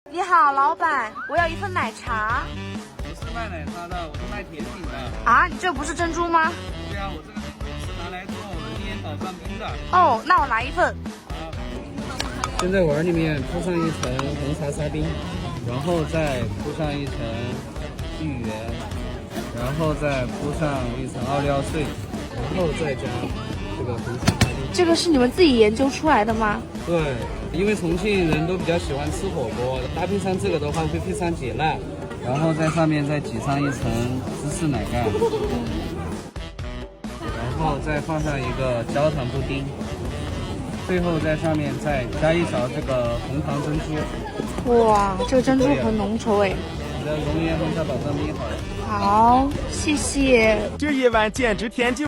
你好，老板，我要一份奶茶。不是卖奶茶的，我是卖甜品的。啊，你这不是珍珠吗？对啊，我这个珍珠是拿来做熔岩宝藏冰的。哦，那我拿一份。先在碗里面铺上一层红茶沙丁，然后再铺上一层芋圆，然后再铺上一层奥利奥碎，然后再加这个红茶沙丁。这个是你们自己研究出来的吗？对，因为重庆人都比较喜欢吃火锅，搭配上这个的话会非常解辣。然后在上面再挤上一层芝士奶盖，然后再放上一个焦糖布丁，最后在上面再加一勺这个红糖珍珠。哇，这个珍珠很浓稠哎。你的熔岩红茶宝藏冰好了。好，谢谢。这夜晚简直天际。